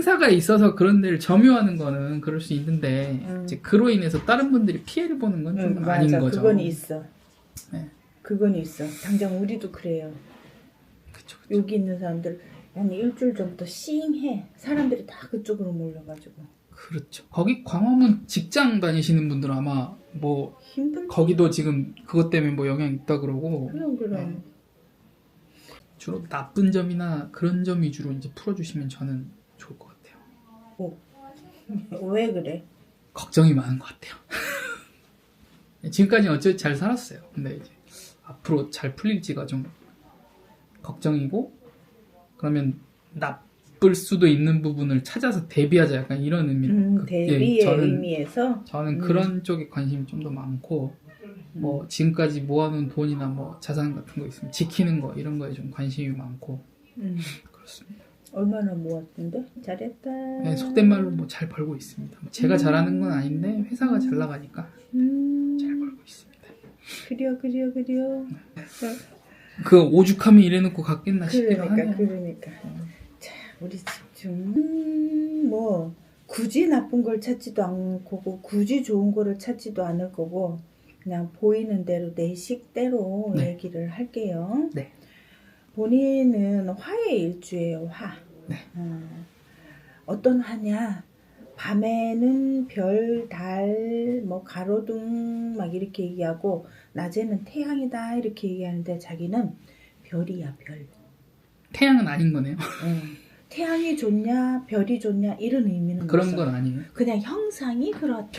행사가 있어서 그런 데를 점유하는 거는 그럴 수 있는데 이제 그로 인해서 다른 분들이 피해를 보는 건 좀 아닌 맞아. 거죠. 그건 있어. 네. 그건 있어. 당장 우리도 그래요. 그쵸. 여기 있는 사람들 한 일주일 전부터 싱해. 사람들이 다 그쪽으로 몰려가지고. 그렇죠. 거기 광화문 직장 다니시는 분들은 아마 뭐 힘들지. 거기도 지금 그것 때문에 뭐 영향이 있다 그러고. 그럼. 네. 주로 나쁜 점이나 그런 점 위주로 이제 풀어주시면 저는 좋을 것 같아요. 왜 그래? 걱정이 많은 것 같아요. 지금까지는 어쨌든 잘 살았어요. 근데 이제 앞으로 잘 풀릴지가 좀 걱정이고, 그러면 나쁠 수도 있는 부분을 찾아서 대비하자, 약간 이런 의미. 대비의 의미에서 저는 그런 쪽에 관심이 좀 더 많고, 뭐 지금까지 모아놓은 돈이나 뭐 자산 같은 거 있으면 지키는 거 이런 거에 좀 관심이 많고 그렇습니다. 얼마나 모았는데? 잘했다. 네, 속된 말로 뭐 잘 벌고 있습니다. 제가 잘하는 건 아닌데 회사가 잘 나가니까 잘 벌고 있습니다. 그려. 그 오죽하면 이래놓고 갔겠나 싶기도 하네요. 그러니까. 자, 우리 집중. 뭐 굳이 나쁜 걸 찾지도 않고 굳이 좋은 거를 찾지도 않을 거고 그냥 보이는 대로 내 식대로 네. 얘기를 할게요. 네. 본인은 화의 일주예요. 화. 네. 어떤 화냐? 밤에는 별, 달, 뭐 가로등 막 이렇게 얘기하고 낮에는 태양이다 이렇게 얘기하는데 자기는 별이야, 별. 태양은 아닌 거네요. 태양이 좋냐, 별이 좋냐 이런 의미는 그런 없어. 건 아니에요. 그냥 형상이 그렇다.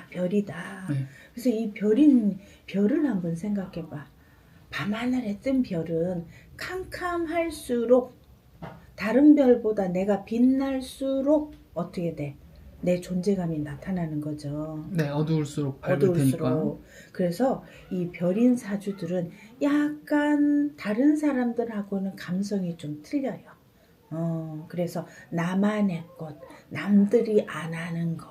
별이다. 네. 그래서 이 별을 한번 생각해봐. 밤하늘에 뜬 별은 캄캄할수록 다른 별보다 내가 빛날수록 어떻게 돼? 내 존재감이 나타나는 거죠. 네, 어두울수록 밝을 테니까. 그래서 이 별인 사주들은 약간 다른 사람들하고는 감성이 좀 틀려요. 그래서 나만의 것, 남들이 안 하는 거,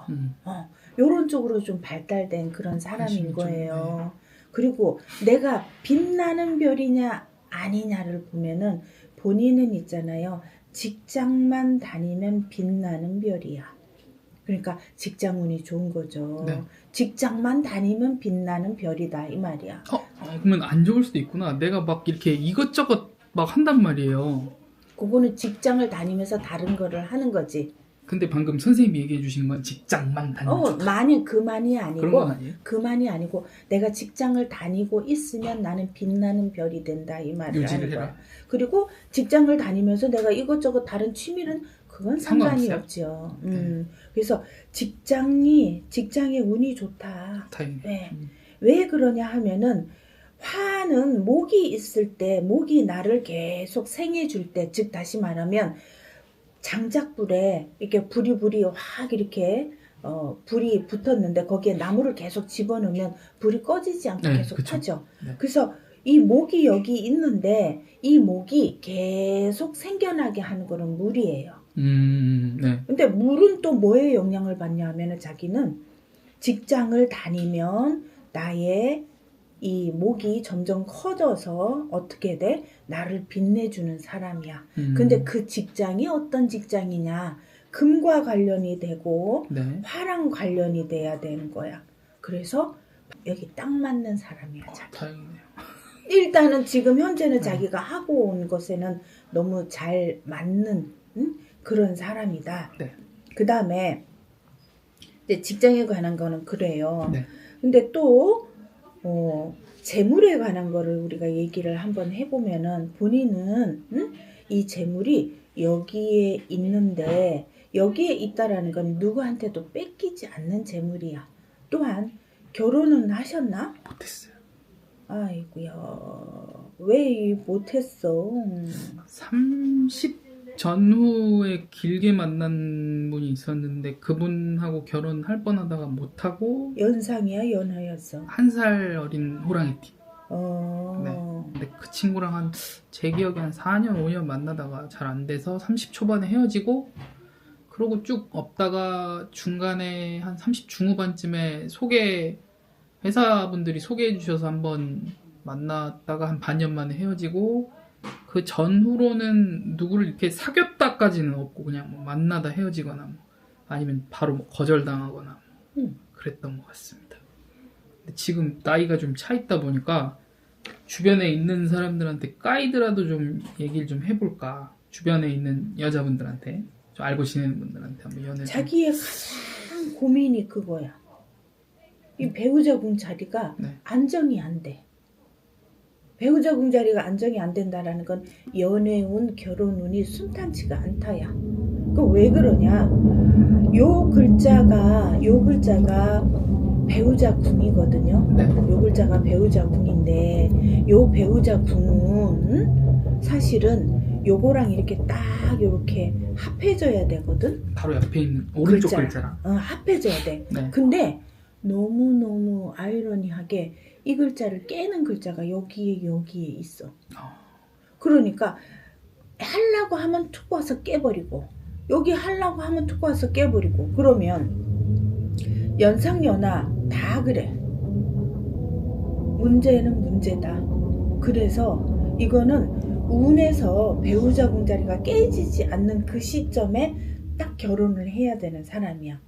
요런 쪽으로 좀 발달된 그런 사람인 거예요. 그리고 내가 빛나는 별이냐 아니냐를 보면은 본인은 있잖아요. 직장만 다니면 빛나는 별이야. 그러니까 직장운이 좋은 거죠. 네. 직장만 다니면 빛나는 별이다 이 말이야. 그러면 안 좋을 수도 있구나. 내가 막 이렇게 이것저것 막 한단 말이에요. 그거는 직장을 다니면서 다른 거를 하는 거지. 근데 방금 선생님이 얘기해 주신 건 직장만 다니면 좋다. 만약 그만이 아니고 그런 건 아니에요? 그만이 아니고 내가 직장을 다니고 있으면 나는 빛나는 별이 된다 이 말을 하는 거야. 그리고 직장을 다니면서 내가 이것저것 다른 취미는 그건 상관이 없죠. 그래서 직장의 운이 좋다. 다행이네. 왜 그러냐 하면은 화는 목이 있을 때 목이 나를 계속 생해줄 때, 즉 다시 말하면 장작불에 이렇게 불이 확 이렇게 불이 붙었는데 거기에 나무를 계속 집어넣으면 불이 꺼지지 않고 계속 타죠. 그래서 이 목이 여기 있는데 이 목이 계속 생겨나게 하는 거는 물이에요. 네. 근데 물은 또 뭐에 영향을 받냐 하면은 자기는 직장을 다니면 나의 이 목이 점점 커져서 어떻게 돼? 나를 빛내주는 사람이야. 근데 그 직장이 어떤 직장이냐? 금과 관련이 되고 화랑 관련이 돼야 되는 거야. 그래서 여기 딱 맞는 사람이야. 다행이네요. 일단은 지금 현재는 자기가 하고 온 것에는 너무 잘 맞는 그런 사람이다. 그 다음에 직장에 관한 거는 그래요. 근데 또 재물에 관한 거를 우리가 얘기를 한번 해보면은 본인은 이 재물이 여기에 있는데 여기에 있다라는 건 누구한테도 뺏기지 않는 재물이야. 또한 결혼은 하셨나? 못했어요. 아이고야, 왜 못했어? 30 전후에 길게 만난 분이 있었는데 그분하고 결혼할 뻔하다가 못하고. 연상이야, 연하였어? 1살 어린 호랑이띠. 네. 근데 그 친구랑 제 기억에 한 4년 5년 만나다가 잘 안 돼서 30 초반에 헤어지고, 그러고 쭉 없다가 중간에 한 30 중후반쯤에 회사분들이 소개해 주셔서 한번 만났다가 한 반년 만에 헤어지고, 그 전후로는 누구를 이렇게 사귀었다까지는 없고 그냥 뭐 만나다 헤어지거나 뭐 아니면 바로 뭐 거절당하거나 뭐 그랬던 것 같습니다. 근데 지금 나이가 좀 차 있다 보니까 주변에 있는 사람들한테 까이드라도 좀 얘기를 좀 해볼까. 주변에 있는 여자분들한테, 좀 알고 지내는 분들한테 한번 연애 좀. 자기의 가장 고민이 그거야. 이 배우자궁 자리가 네. 안정이 안 돼. 배우자궁 자리가 안정이 안 된다라는 건 연애운, 결혼운이 순탄치가 않다야. 그럼 왜 그러냐? 요 글자가 배우자궁이거든요. 네. 요 글자가 배우자궁인데 요 배우자궁은 사실은 요거랑 이렇게 딱 이렇게 합해져야 되거든. 바로 옆에 있는 오른쪽 글자랑. 합해져야 돼. 네. 근데 너무너무 아이러니하게 이 글자를 깨는 글자가 여기에 있어. 그러니까 하려고 하면 툭 와서 깨버리고 여기 하려고 하면 툭 와서 깨버리고 그러면 연상연하 다 그래. 문제는 문제다. 그래서 이거는 운에서 배우자궁 자리가 깨지지 않는 그 시점에 딱 결혼을 해야 되는 사람이야.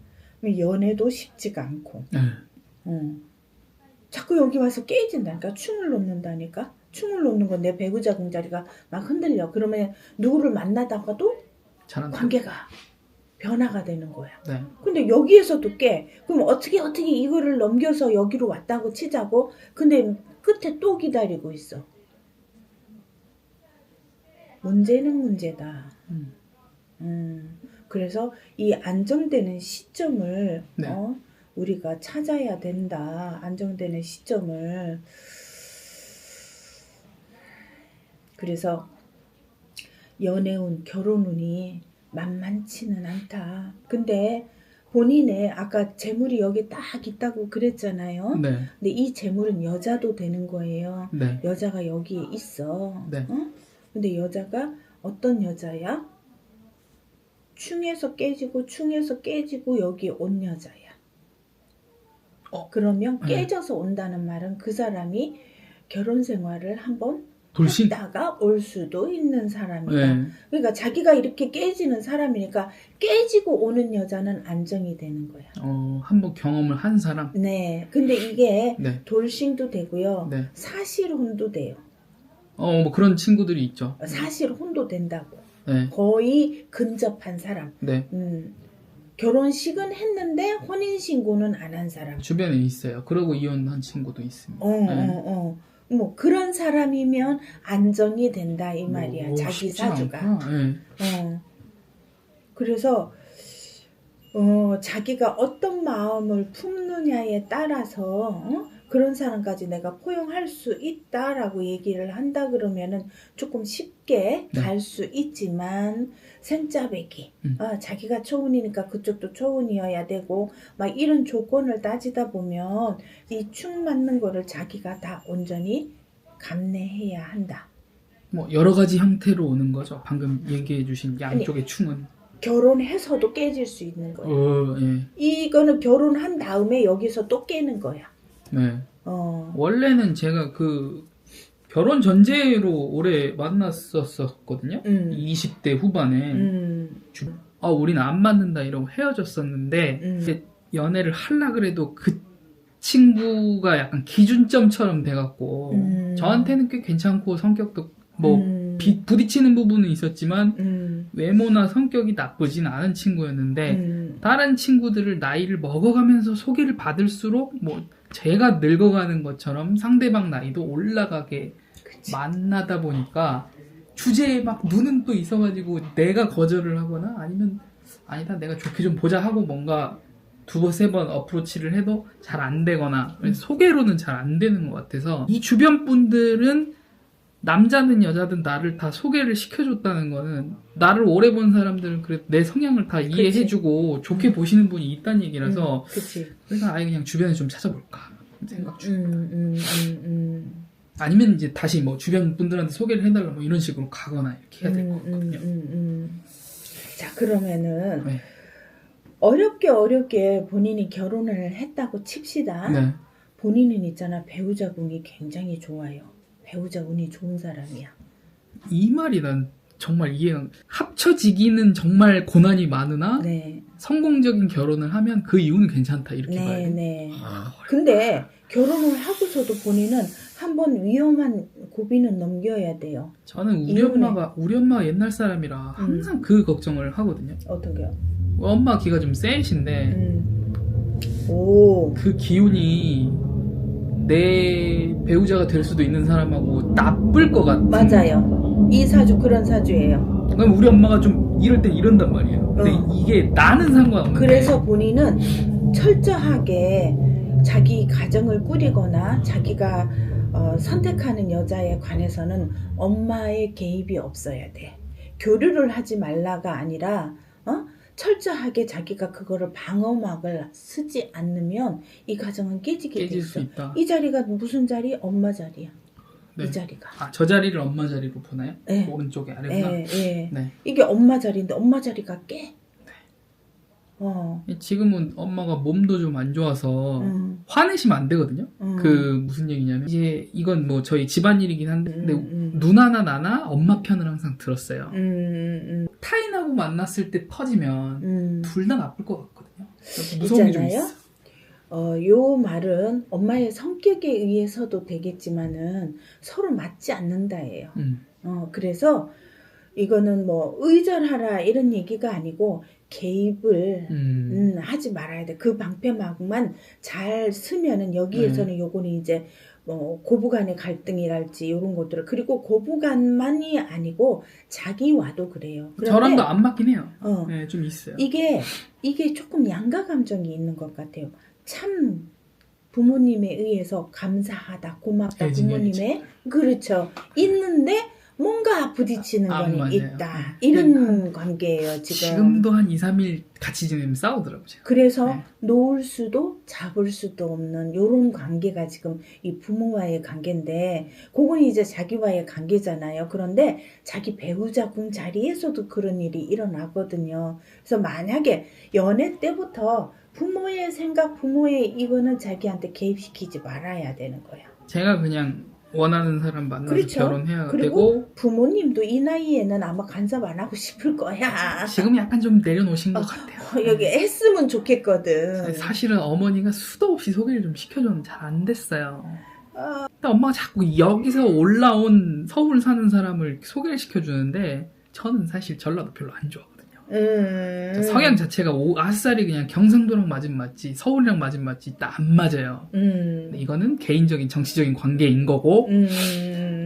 연애도 쉽지가 않고. 자꾸 여기 와서 깨진다니까. 충을 놓는다니까. 충을 놓는 건 내 배우자궁 자리가 막 흔들려. 그러면 누구를 만나다가도 잘한다. 관계가 변화가 되는 거야. 네. 근데 여기에서도 깨. 그럼 어떻게 이거를 넘겨서 여기로 왔다고 치자고. 근데 끝에 또 기다리고 있어. 문제는 문제다. 그래서 이 안정되는 시점을 네. 우리가 찾아야 된다. 안정되는 시점을. 그래서 연애운, 결혼운이 만만치는 않다. 근데 본인의 아까 재물이 여기 딱 있다고 그랬잖아요. 네. 근데 이 재물은 여자도 되는 거예요. 네. 여자가 여기에 있어. 네. 근데 여자가 어떤 여자야? 충에서 깨지고 여기 온 여자야. 그러면 네. 깨져서 온다는 말은 그 사람이 결혼 생활을 한번 돌싱. 했다가 올 수도 있는 사람이다. 네. 그러니까 자기가 이렇게 깨지는 사람이니까 깨지고 오는 여자는 안정이 되는 거야. 한번 경험을 한 사람. 네. 근데 이게 네. 돌싱도 되고요. 네. 사실혼도 돼요. 뭐 그런 친구들이 있죠. 사실혼도 된다고. 네. 거의 근접한 사람. 네. 결혼식은 했는데 혼인신고는 안 한 사람. 주변에 있어요. 그러고 이혼한 친구도 있습니다. 네. 뭐 그런 사람이면 안정이 된다 이 말이야. 자기 사주가. 네. 그래서 자기가 어떤 마음을 품느냐에 따라서 그런 사람까지 내가 포용할 수 있다라고 얘기를 한다 그러면은 조금 쉽게 네. 갈 수 있지만 생짜배기 자기가 초운이니까 그쪽도 초운이어야 되고 막 이런 조건을 따지다 보면 이 축 맞는 거를 자기가 다 온전히 감내해야 한다. 뭐 여러 가지 형태로 오는 거죠. 방금 얘기해 주신 양쪽의 충은. 결혼해서도 깨질 수 있는 거예요. 예. 이거는 결혼한 다음에 여기서 또 깨는 거야. 네. 원래는 제가 그 결혼 전제로 오래 만났었거든요. 20대 후반에. 우리는 안 맞는다 이러고 헤어졌었는데 이제 연애를 하려 그래도 그 친구가 약간 기준점처럼 돼갖고 저한테는 꽤 괜찮고 성격도 뭐 부딪히는 부분은 있었지만 외모나 성격이 나쁘진 않은 친구였는데 다른 친구들을 나이를 먹어가면서 소개를 받을수록 뭐 제가 늙어가는 것처럼 상대방 나이도 올라가게 그치. 만나다 보니까 주제에 막 눈은 또 있어가지고 내가 거절을 하거나 아니면 아니다 내가 좋게 좀 보자 하고 뭔가 두 번, 세 번 어프로치를 해도 잘 안 되거나 소개로는 잘 안 되는 것 같아서 이 주변 분들은 남자든 여자든 나를 다 소개를 시켜줬다는 거는 나를 오래 본 사람들은 그래 내 성향을 다 이해해주고 좋게 보시는 분이 있다는 얘기라서 그래서 아예 그냥 주변에 좀 찾아볼까 생각 중입니다. 아니면 이제 다시 뭐 주변 분들한테 소개를 해달라 뭐 이런 식으로 가거나 이렇게 해야 될 것 같거든요. 자 그러면은 네. 어렵게 본인이 결혼을 했다고 칩시다. 네. 본인은 있잖아 배우자궁이 굉장히 좋아요. 배우자 운이 좋은 사람이야. 이 말이 난 정말 이해가 합쳐지기는 정말 고난이 많으나 네. 성공적인 결혼을 하면 그 이유는 괜찮다 이렇게 봐야 네, 돼. 네. 아, 근데 결혼을 하고서도 본인은 한번 위험한 고비는 넘겨야 돼요. 저는 우리 이혼해. 엄마가 옛날 사람이라 항상 그 걱정을 하거든요. 어떤게요? 엄마 기가 좀 세신데 오. 그 기운이 내 배우자가 될 수도 있는 사람하고 나쁠 것 같은. 맞아요. 이 사주 그런 사주예요. 그럼 우리 엄마가 좀 이럴 땐 이런단 말이에요. 근데 이게 나는 상관없는데. 그래서 본인은 철저하게 자기 가정을 꾸리거나 자기가 선택하는 여자에 관해서는 엄마의 개입이 없어야 돼. 교류를 하지 말라가 아니라 철저하게 자기가 그거를 방어막을 쓰지 않으면 이 가정은 깨지게 돼 깨질 수 있어. 있다. 이 자리가 무슨 자리? 엄마 자리야. 네. 이 자리가. 아, 저 자리를 엄마 자리로 보나요? 네. 오른쪽에 아래구나. 예. 네. 이게 엄마 자리인데 엄마 자리가 깨. 지금은 엄마가 몸도 좀 안 좋아서 화내시면 안 되거든요. 그 무슨 얘기냐면 이제 이건 뭐 저희 집안일이긴 한데 근데 누나나 나나 엄마 편을 항상 들었어요. 타인하고 만났을 때 터지면 둘 다 나쁠 것 같거든요. 무서운 게 좀 있잖아요. 있어. 요 말은 엄마의 성격에 의해서도 되겠지만은 서로 맞지 않는다예요. 그래서 이거는 뭐 의절하라 이런 얘기가 아니고 개입을 하지 말아야 돼. 그 방패막만 잘 쓰면은 여기에서는 요거는 이제 뭐 고부간의 갈등이랄지 이런 것들을 그리고 고부간만이 아니고 자기와도 그래요. 저랑도 안 맞긴 해요. 네, 좀 있어요. 이게 조금 양가 감정이 있는 것 같아요. 참 부모님에 의해서 감사하다, 고맙다, 부모님의 그렇죠. 있는데 뭔가 부딪히는 건 맞아요. 있다. 이런 관계예요, 지금. 지금도 한 2, 3일 같이 지내면 싸우더라고요. 제가. 그래서 네. 놓을 수도 잡을 수도 없는 이런 관계가 지금 이 부모와의 관계인데 그건 이제 자기와의 관계잖아요. 그런데 자기 배우자 군 자리에서도 그런 일이 일어나거든요. 그래서 만약에 연애 때부터 부모의 생각, 부모의 이거는 자기한테 개입시키지 말아야 되는 거야. 제가 그냥 원하는 사람 만나서 그렇죠. 결혼해야 그리고 되고 부모님도 이 나이에는 아마 간섭 안 하고 싶을 거야. 지금 약간 좀 내려놓으신 것 같아요. 여기 했으면 좋겠거든. 사실은 어머니가 수도 없이 소개를 좀 시켜줬는데 잘 안 됐어요. 근데 엄마가 자꾸 여기서 올라온 서울 사는 사람을 소개를 시켜주는데 저는 사실 전라도 별로 안 좋아하거든요. 성향 자체가 아싸리 그냥 경상도랑 맞으면 맞지 서울이랑 맞으면 맞지 딱 안 맞아요. 근데 이거는 개인적인 정치적인 관계인 거고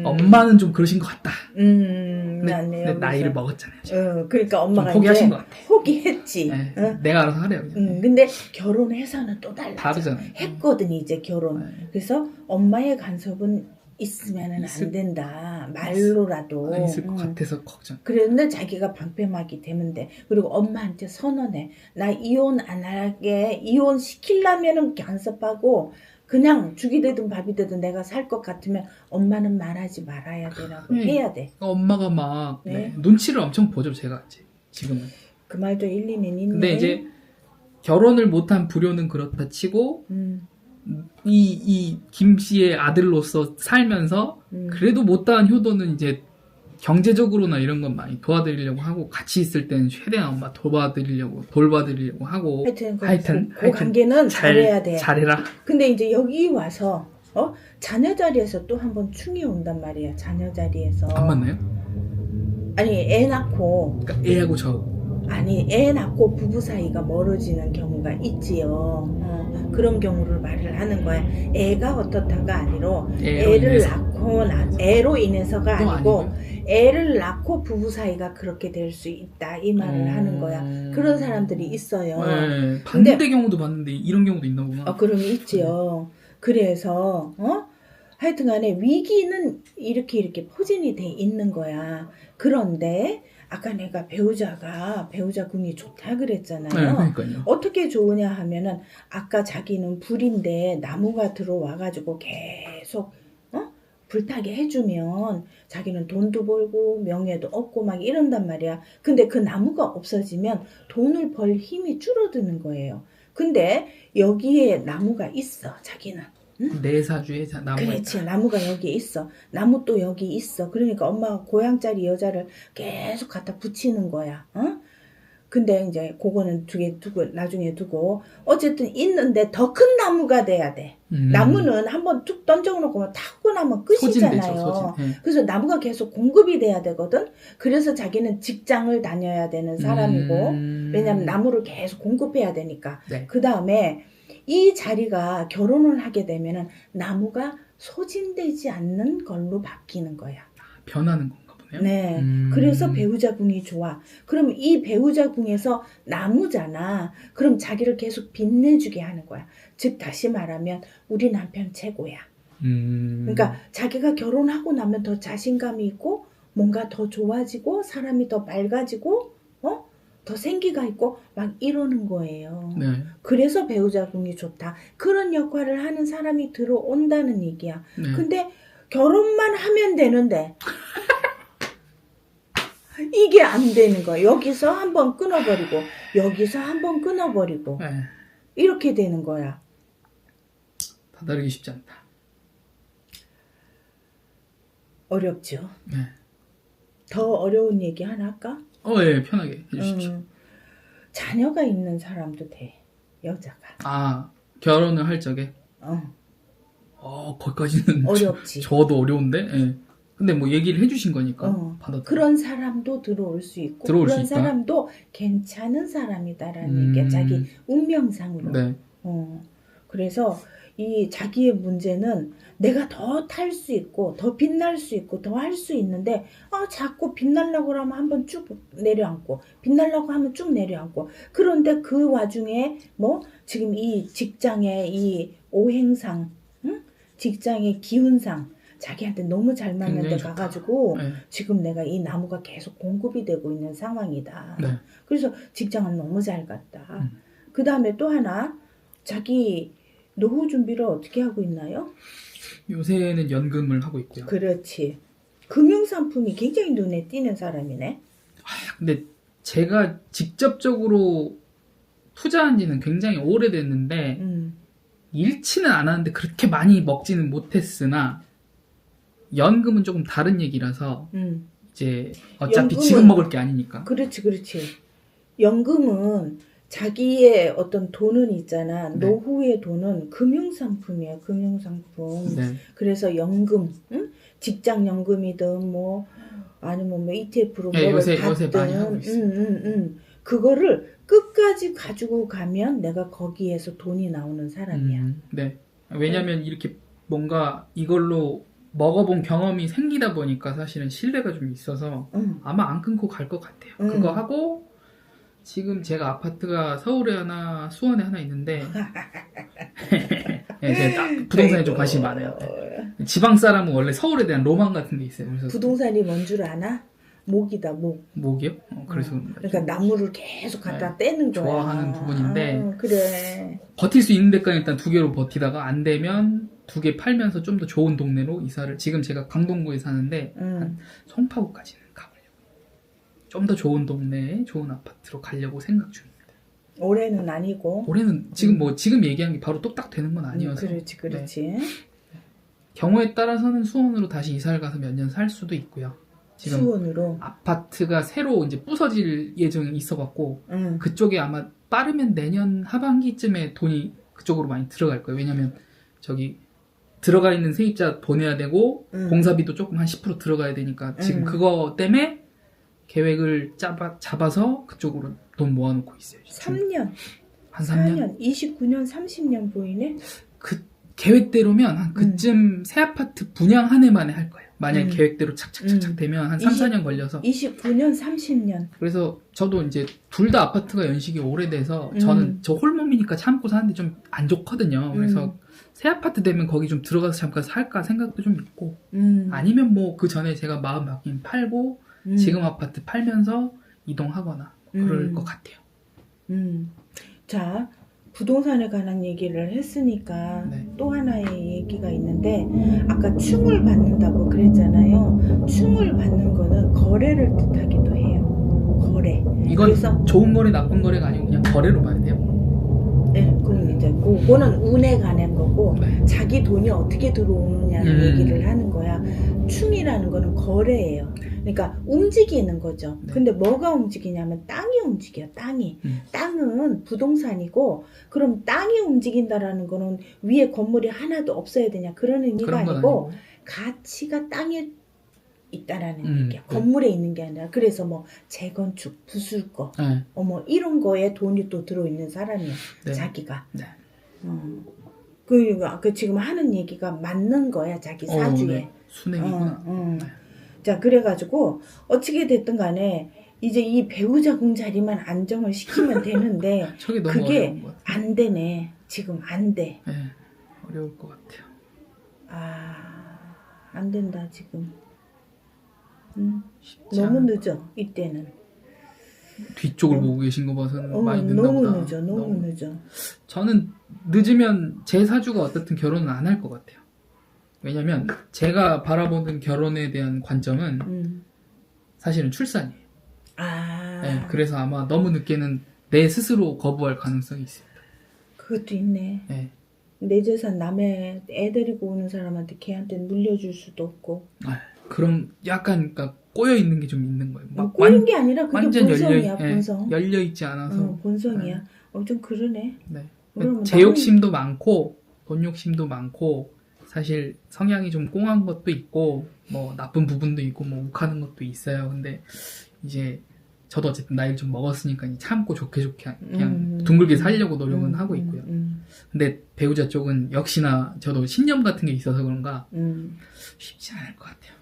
엄마는 좀 그러신 것 같다. 근데 나이를 먹었잖아요. 그러니까 엄마가 좀 포기하신 이제 것 같아. 포기했지. 네, 내가 알아서 하래요. 그냥. 근데 결혼해서는 또 달라져. 다르잖아요. 했거든 이제 결혼. 네. 그래서 엄마의 간섭은 있으면은 안 된다. 말로라도. 있을 것 같아서 걱정. 그런데 자기가 방패막이 되면 돼. 그리고 엄마한테 선언해. 나 이혼 안 하게. 이혼 시키려면은 간섭하고 그냥 죽이 되든 밥이 되든 내가 살 것 같으면 엄마는 말하지 말아야 되라고 해야 돼. 엄마가 막 네. 눈치를 엄청 보죠. 제가 이제 지금은. 그 말도 일리는 있네. 근데 이제 결혼을 못한 불효는 그렇다 치고 이 김 씨의 아들로서 살면서 그래도 못다한 효도는 이제 경제적으로나 이런 건 많이 도와드리려고 하고 같이 있을 때는 최대한 엄마 돌봐드리려고 하고 하여튼 그 관계는 잘해야 돼. 잘해라. 근데 이제 여기 와서 자녀 자리에서 또 한번 충이 온단 말이야. 자녀 자리에서. 안 맞나요? 아니 애 낳고 그러니까 애하고 저 아니 애 낳고 부부 사이가 멀어지는 경우가 있지요. 그런 경우를 말을 하는 거야. 애가 어떻다가 아니로 애를 낳고 애로 인해서가 아니고 애를 낳고 부부 사이가 그렇게 될 수 있다 이 말을 하는 거야. 그런 사람들이 있어요. 네, 반대 경우도 봤는데 이런 경우도 있나 보나. 그러면 있지요. 그래서 하여튼간에 위기는 이렇게 포진이 돼 있는 거야. 그런데 아까 내가 배우자 군이 좋다 그랬잖아요. 네, 그러니까요. 어떻게 좋으냐 하면은 아까 자기는 불인데 나무가 들어와가지고 계속 불타게 해주면 자기는 돈도 벌고 명예도 얻고 막 이런단 말이야. 근데 그 나무가 없어지면 돈을 벌 힘이 줄어드는 거예요. 근데 여기에 나무가 있어 자기는. 내사주에 나무가 그렇지. 있다. 나무가 여기 있어. 나무 또 여기 있어. 그러니까 엄마가 고향짜리 여자를 계속 갖다 붙이는 거야. 어? 근데 이제 그거는 두고 나중에 두고 어쨌든 있는데 더 큰 나무가 돼야 돼. 나무는 한번 툭 던져놓고 타고 나면 끝이잖아요. 소진되죠, 소진. 네. 그래서 나무가 계속 공급이 돼야 되거든. 그래서 자기는 직장을 다녀야 되는 사람이고 왜냐면 나무를 계속 공급해야 되니까. 네. 그 다음에 이 자리가 결혼을 하게 되면은 나무가 소진되지 않는 걸로 바뀌는 거야. 변하는 건가 보네요. 네. 그래서 배우자궁이 좋아. 그럼 이 배우자궁에서 나무잖아. 그럼 자기를 계속 빛내주게 하는 거야. 즉 다시 말하면 우리 남편 최고야. 그러니까 자기가 결혼하고 나면 더 자신감이 있고 뭔가 더 좋아지고 사람이 더 밝아지고 더 생기가 있고 막 이러는 거예요. 네. 그래서 배우자궁이 좋다. 그런 역할을 하는 사람이 들어온다는 얘기야. 네. 근데 결혼만 하면 되는데 이게 안 되는 거야. 여기서 한번 끊어버리고 여기서 한번 끊어버리고 네. 이렇게 되는 거야. 다다르기 쉽지 않다. 어렵죠. 네. 더 어려운 얘기 하나 할까? 예, 편하게 해주십시오. 자녀가 있는 사람도 돼. 여자가. 아, 결혼을 할 적에? 거기까지는 어렵지. 저도 어려운데? 예. 근데 뭐 얘기를 해주신 거니까 받아들여. 그런 사람도 들어올 수 있고 들어올 그런 수 있다? 사람도 괜찮은 사람이다라는 얘기야. 자기 운명상으로. 네. 그래서 이 자기의 문제는 내가 더 탈 수 있고 더 빛날 수 있고 더 할 수 있는데 자꾸 빛나려고 하면 한번 쭉 내려앉고 빛나려고 하면 쭉 내려앉고 그런데 그 와중에 뭐 지금 이 직장의 이 오행상 직장의 기운상 자기한테 너무 잘 맞는 데 가가지고 네. 지금 내가 이 나무가 계속 공급이 되고 있는 상황이다. 네. 그래서 직장은 너무 잘 갔다. 그 다음에 또 하나 자기 노후 준비를 어떻게 하고 있나요? 요새는 연금을 하고 있고요. 그렇지. 금융상품이 굉장히 눈에 띄는 사람이네. 근데 제가 직접적으로 투자한 지는 굉장히 오래됐는데 잃지는 않았는데 그렇게 많이 먹지는 못했으나 연금은 조금 다른 얘기라서 이제 어차피 연금은, 지금 먹을 게 아니니까. 그렇지. 연금은 자기의 어떤 돈은 있잖아. 네. 노후의 돈은 금융상품이야. 금융상품. 네. 그래서 연금, 직장 연금이든 뭐 아니면 뭐 ETF로 네, 뭐를 요새 많이 하고 받든 있어요. 그거를 끝까지 가지고 가면 내가 거기에서 돈이 나오는 사람이야. 네. 왜냐면 이렇게 뭔가 이걸로 먹어본 경험이 생기다 보니까 사실은 신뢰가 좀 있어서 아마 안 끊고 갈 것 같아요. 그거 하고 지금 제가 아파트가 서울에 하나 수원에 하나 있는데 네, 제가 부동산에 좀 관심이 많아요. 네. 지방 사람은 원래 서울에 대한 로망 같은 게 있어요. 그래서 부동산이 뭔 줄 아나? 목이다, 목. 목이요? 그래서 그러니까 나무를 계속 갖다 떼는 거야. 좋아하는 부분인데 그래. 버틸 수 있는 데까지 일단 2개로 버티다가 안 되면 2개 팔면서 좀 더 좋은 동네로 이사를 지금 제가 강동구에 사는데 한 송파구까지는 가보려고 좀 더 좋은 동네에 좋은 아파트로 가려고 생각 중입니다. 올해는 아니고 올해는 지금 뭐 지금 얘기한 게 바로 뚝딱 되는 건 아니어서 그렇지. 네. 경우에 따라서는 수원으로 다시 이사를 가서 몇 년 살 수도 있고요. 지금 수원으로 아파트가 새로 이제 부서질 예정이 있어갖고 그쪽에 아마 빠르면 내년 하반기쯤에 돈이 그쪽으로 많이 들어갈 거예요. 왜냐면 저기 들어가 있는 세입자 보내야 되고 공사비도 조금 한 10% 들어가야 되니까 지금 그거 때문에 계획을 잡아서 그쪽으로 돈 모아놓고 있어요. 3년. 한 3년? 29년, 30년 보이네. 그 계획대로면 한 그쯤 새 아파트 분양 한 해 만에 할 거예요. 만약에 계획대로 착착착착 되면 한 3, 4년 걸려서 29년, 30년. 그래서 저도 이제 둘 다 아파트가 연식이 오래돼서 저는 저 홀몸이니까 참고 사는데 좀 안 좋거든요. 그래서 새 아파트 되면 거기 좀 들어가서 잠깐 살까 생각도 좀 있고 아니면 뭐 그 전에 제가 마음 바뀌면 팔고 지금 아파트 팔면서 이동하거나 그럴 것 같아요. 자, 부동산에 관한 얘기를 했으니까 네. 또 하나의 얘기가 있는데 아까 충을 받는다고 그랬잖아요. 충을 받는 거는 거래를 뜻하기도 해요. 거래. 이건 그래서 좋은 거래 나쁜 거래가 아니고 그냥 거래로 봐야 돼요. 네, 그럼 이제 그 그거는 운에 관한 거고 네. 자기 돈이 어떻게 들어오느냐는 음. 얘기를 하는 거야. 충이라는 거는 거래예요. 그러니까 움직이는 거죠. 네. 근데 뭐가 움직이냐면 땅이 움직여. 땅이. 땅은 부동산이고 그럼 땅이 움직인다라는 거는 위에 건물이 하나도 없어야 되냐 그런 의미가 그런 건 아니고 아니고. 가치가 땅에 있다라는 얘기야. 네. 건물에 있는 게 아니라. 그래서 뭐 재건축, 부술거, 네. 이런 거에 돈이 또 들어있는 사람이야. 네. 자기가. 네. 그 지금 하는 얘기가 맞는 거야. 자기 사주에. 네. 순행이구나. 네. 자, 그래가지고 어떻게 됐든 간에 이제 이 배우자 궁자리만 안정을 시키면 되는데 저게 너무 그게 어려운 것 같아요. 안 되네. 지금 안 돼. 네. 어려울 것 같아요. 안 된다 지금. 쉽지 너무 않은 늦어 이때는. 뒤쪽을 보고 계신 거 봐서는 많이 늦나 너무 보다. 늦어. 너무 늦어. 저는 늦으면 제 사주가 어떻든 결혼은 안 할 것 같아요. 왜냐면 제가 바라보는 결혼에 대한 관점은 사실은 출산이에요. 네, 그래서 아마 너무 늦게는 내 스스로 거부할 가능성이 있습니다. 그것도 있네. 네. 내 재산 남의 애 데리고 오는 사람한테 걔한테 물려줄 수도 없고. 그럼 약간 그러니까 꼬여 있는 게 좀 있는 거예요. 막 꼬인 게 아니라 그게 완전 본성이야. 본성. 열려 있지 않아서. 본성이야. 좀 그러네. 네. 그러면 제 욕심도 많고 돈 욕심도 많고 사실 성향이 좀 꽁한 것도 있고 뭐 나쁜 부분도 있고 뭐 욱하는 것도 있어요. 근데 이제 저도 어쨌든 나이를 좀 먹었으니까 참고 좋게 그냥 둥글게 살려고 노력은 하고 있고요. 근데 배우자 쪽은 역시나 저도 신념 같은 게 있어서 그런가 쉽지 않을 것 같아요.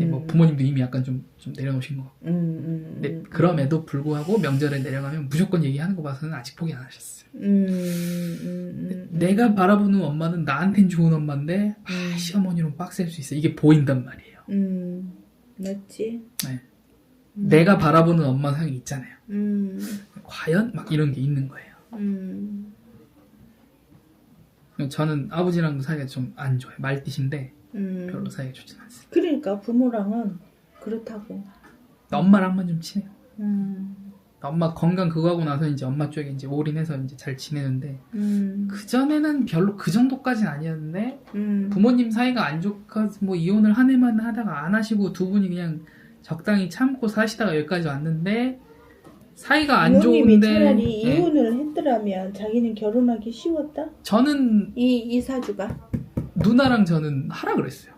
뭐 부모님도 이미 약간 좀 내려놓으신 것 같고. 근데 그럼에도 불구하고 명절에 내려가면 무조건 얘기하는 거 봐서는 아직 포기 안 하셨어요. 내가 바라보는 엄마는 나한텐 좋은 엄마인데 시어머니는 빡셀 수 있어. 이게 보인단 말이에요. 맞지? 네. 내가 바라보는 엄마 상이 있잖아요. 과연? 막 이런 게 있는 거예요. 저는 아버지랑도 사이가 좀 안 좋아요. 말띠신데 별로 사이가 좋진 않습니다. 그러니까 부모랑은 그렇다고. 엄마랑만 좀 친해요. 엄마 건강 그거 하고 나서 이제 엄마 쪽에 이제 올인해서 이제 잘 지내는데 그 전에는 별로 그 정도까지는 아니었는데 부모님 사이가 안 좋아서 뭐 이혼을 한 해만 하다가 안 하시고 두 분이 그냥 적당히 참고 사시다가 여기까지 왔는데 사이가 안 부모님이 좋은데 차라리 이혼을 했더라면 자기는 결혼하기 쉬웠다? 저는 이 사주가 누나랑 저는 하라 그랬어요.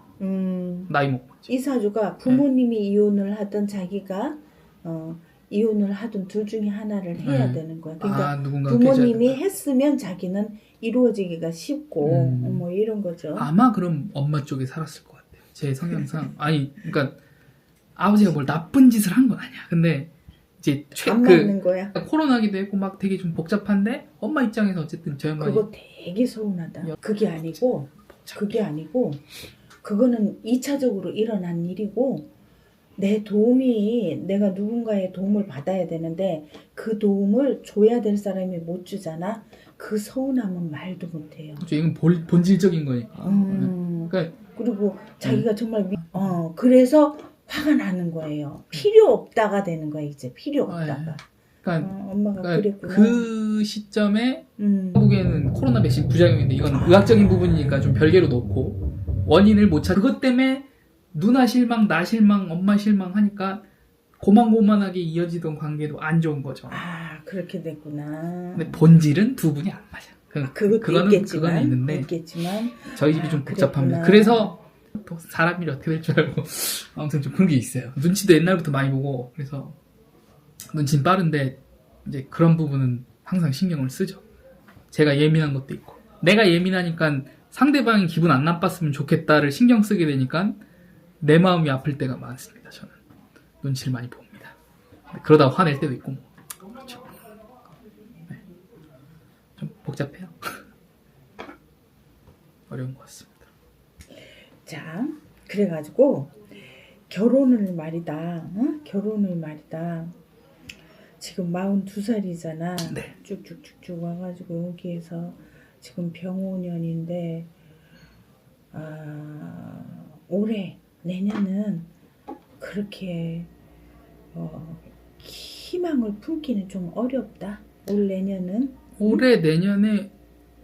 나이 먹고 이 사주가 부모님이 이혼을 하든 자기가 이혼을 하든 둘 중에 하나를 해야 되는 거야. 그러니까 부모님이 했으면 자기는 이루어지기가 쉽고 뭐 이런 거죠. 아마 그럼 엄마 쪽에 살았을 것 같아요. 제 성향상. 아니 그러니까 아버지가 뭘 나쁜 짓을 한 건 아니야. 근데 이제 안 맞는 거야. 코로나기도 했고 막 되게 좀 복잡한데 엄마 입장에서 어쨌든 저희 엄마 그거 되게 서운하다. 그게 아니고 그거는 2차적으로 일어난 일이고 내가 누군가의 도움을 받아야 되는데 그 도움을 줘야 될 사람이 못 주잖아. 그 서운함은 말도 못해요. 그렇죠. 이건 본질적인 거니까. 그러니까 그리고 자기가 정말 그래서 화가 나는 거예요. 필요 없다가 되는 거야 이제. 필요 없다가. 그러니까, 엄마가 그랬구나. 그 시점에 보기에는 코로나 백신 부작용인데 이건 의학적인 부분이니까 좀 별개로 놓고 원인을 못 찾아. 그것 때문에 누나 실망, 나 실망, 엄마 실망 하니까 고만고만하게 이어지던 관계도 안 좋은 거죠. 그렇게 됐구나. 근데 본질은 두 분이 안 맞아. 그거는 있는데 있겠지만 저희 집이 좀 복잡합니다. 그래서 또 사람 일이 어떻게 될 줄 알고 아무튼 좀 그런 게 있어요. 눈치도 옛날부터 많이 보고 그래서 눈치는 빠른데 이제 그런 부분은 항상 신경을 쓰죠. 제가 예민한 것도 있고 내가 예민하니까 상대방이 기분 안 나빴으면 좋겠다를 신경 쓰게 되니까 내 마음이 아플 때가 많습니다. 저는 눈치를 많이 봅니다. 그러다가 화낼 때도 있고 그렇죠. 네. 좀 복잡해요. 어려운 것 같습니다. 자, 그래가지고 결혼을 말이다. 지금 42살이잖아. 네. 쭉쭉쭉쭉 와가지고 여기에서 지금 병오년인데 올해 내년은 그렇게 희망을 품기는 좀 어렵다. 올 내년은 올해 내년에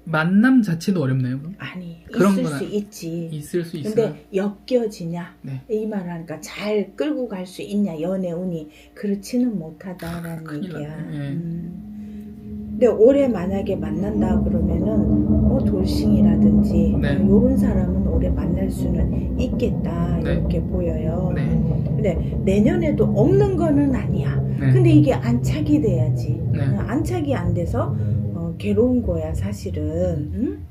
만남 자체도 어렵나요? 그럼? 아니, 그런 있을 건 수 있지. 있을 수 있어요. 근데 엮여지냐? 네. 이 말을 하니까 잘 끌고 갈 수 있냐? 연애 운이 그렇지는 못하다라는 큰일 얘기야. 났네. 예. 근데 올해 만약에 만난다 그러면은 돌싱이라든지 네. 이런 사람은 올해 만날 수는 있겠다 네. 이렇게 보여요. 네. 근데 내년에도 없는 거는 아니야. 네. 근데 이게 안착이 돼야지. 네. 안착이 안 돼서 괴로운 거야 사실은. 응?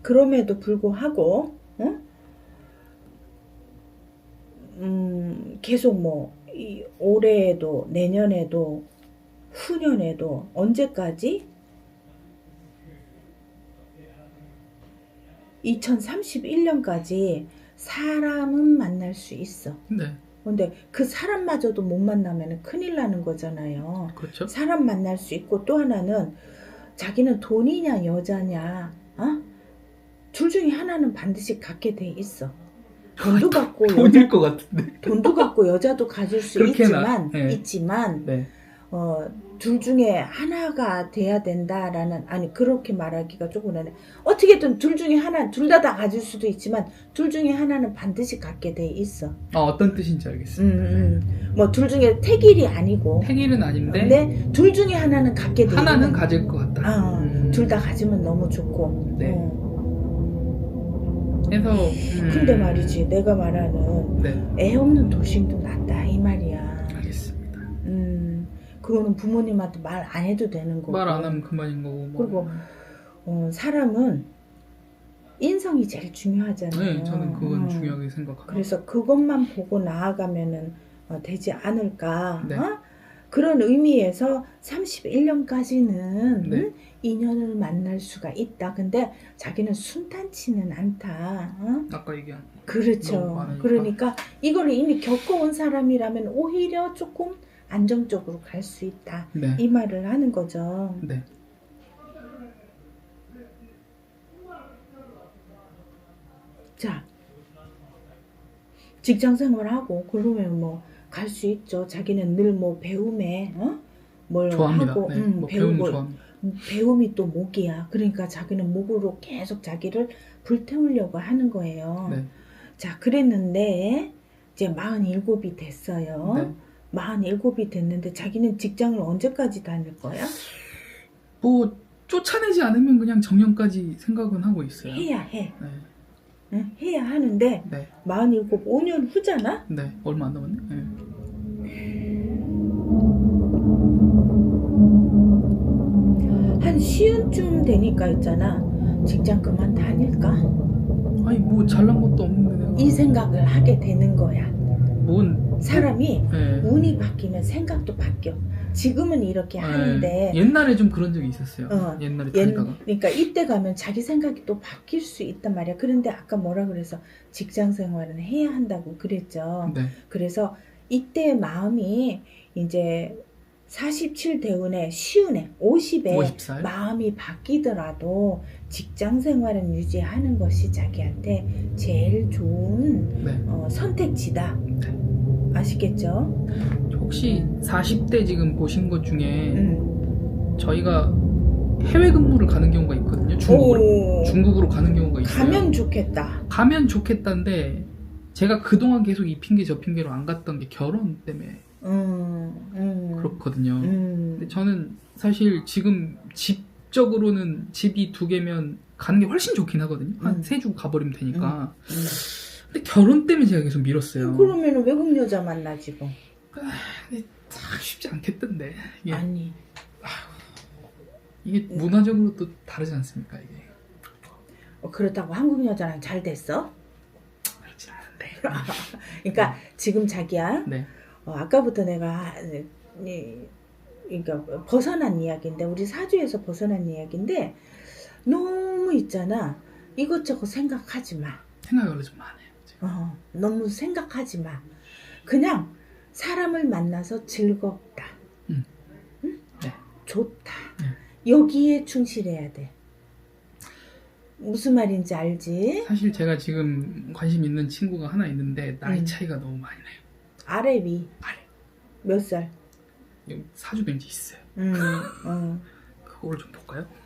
그럼에도 불구하고 계속 올해에도 내년에도 후년에도 언제까지 2031년까지 사람은 만날 수 있어. 네. 근데 그 사람마저도 못 만나면 큰일 나는 거잖아요. 그렇죠. 사람 만날 수 있고 또 하나는 자기는 돈이냐 여자냐 둘 중에 하나는 반드시 갖게 돼 있어. 돈도 갖고 돈일 것 같은데. 돈도 갖고 여자도 가질 수 있지만 네. 둘 중에 하나가 돼야 된다라는 그렇게 말하기가 조금 그러네. 어떻게든 둘 중에 하나 둘 다 가질 수도 있지만 둘 중에 하나는 반드시 갖게 돼 있어. 어떤 뜻인지 알겠습니다. 둘 중에 택일이 아니고 택일은 아닌데 근데 둘 중에 하나는 갖게 돼 하나는 있는. 가질 것 같다. 둘 다 가지면 너무 좋고. 네. 그래서 근데 말이지 내가 말하는 네. 애 없는 돌싱도 낫다 이 말이야. 알겠습니다. 그거는 부모님한테 말 안 해도 되는 거고. 말 안 하면 그만인 거고. 그리고 사람은 인성이 제일 중요하잖아요. 네, 저는 그건 중요하게 생각합니다. 그래서 그것만 보고 나아가면은 되지 않을까. 네. 그런 의미에서 31년까지는 네. 인연을 만날 수가 있다. 근데 자기는 순탄치는 않다. 아까 얘기한. 너무 그렇죠. 많으니까. 그러니까 이거를 이미 겪어온 사람이라면 오히려 조금 안정적으로 갈 수 있다. 네. 이 말을 하는 거죠. 네. 자, 직장 생활하고 그러면 갈 수 있죠. 자기는 늘 배움에 뭘 좋아합니다. 하고 네. 배우는 배우고 좋아합니다. 배움이 또 목이야. 그러니까 자기는 목으로 계속 자기를 불태우려고 하는 거예요. 네. 자, 그랬는데 이제 47이 됐어요. 네. 47이 됐는데 자기는 직장을 언제까지 다닐 거야? 쫓아내지 않으면 그냥 정년까지 생각은 하고 있어요. 해야 해. 네. 응? 해야 하는데 네. 47, 5년 후잖아? 네. 얼마 안 남았네. 네. 한 시운쯤 되니까 있잖아. 직장 그만 다닐까? 아니 잘난 것도 없는데 내가. 이 생각을 하게 되는 거야. 사람이 네. 운이 바뀌면 생각도 바뀌어. 지금은 이렇게 하는데 옛날에 좀 그런 적이 있었어요. 옛날에 다니다가. 그러니까 이때 가면 자기 생각이 또 바뀔 수 있단 말이야. 그런데 아까 뭐라 그래서 직장 생활은 해야 한다고 그랬죠. 네. 그래서 이때 마음이 이제 47 대운에 시운에 50에 50살. 마음이 바뀌더라도 직장 생활은 유지하는 것이 자기한테 제일 좋은 네. 선택지다. 아시겠죠? 혹시 40대 지금 보신 것 중에 저희가 해외 근무를 가는 경우가 있거든요. 중국으로 가는 경우가 있어요. 가면 좋겠다. 가면 좋겠다는데 제가 그동안 계속 이 핑계 저 핑계로 안 갔던 게 결혼 때문에 그렇거든요. 근데 저는 사실 지금 집적으로는 집이 2개면 가는 게 훨씬 좋긴 하거든요. 한 3주 가버리면 되니까. 근데 결혼 때문에 제가 계속 미뤘어요. 그러면 외국 여자 만나지 뭐. 근데 참 쉽지 않겠던데. 아니. 이게 문화적으로 또 다르지 않습니까 이게. 그렇다고 한국 여자랑 잘 됐어? 그렇지 않은데. 그러니까 지금 자기야. 네. 아까부터 내가 그러니까 벗어난 이야기인데 우리 사주에서 벗어난 이야기인데 너무 있잖아. 이것저것 생각하지 마. 생각이 원래 좀 많아요. 너무 생각하지 마. 그냥 사람을 만나서 즐겁다. 응? 네. 좋다. 여기에 충실해야 돼. 무슨 말인지 알지? 사실 제가 지금 관심 있는 친구가 하나 있는데 나이 차이가 너무 많이 나요. 아래 위? 아래. 몇 살? 사주 벤지 있어요. 음, 음. 그거를 좀 볼까요?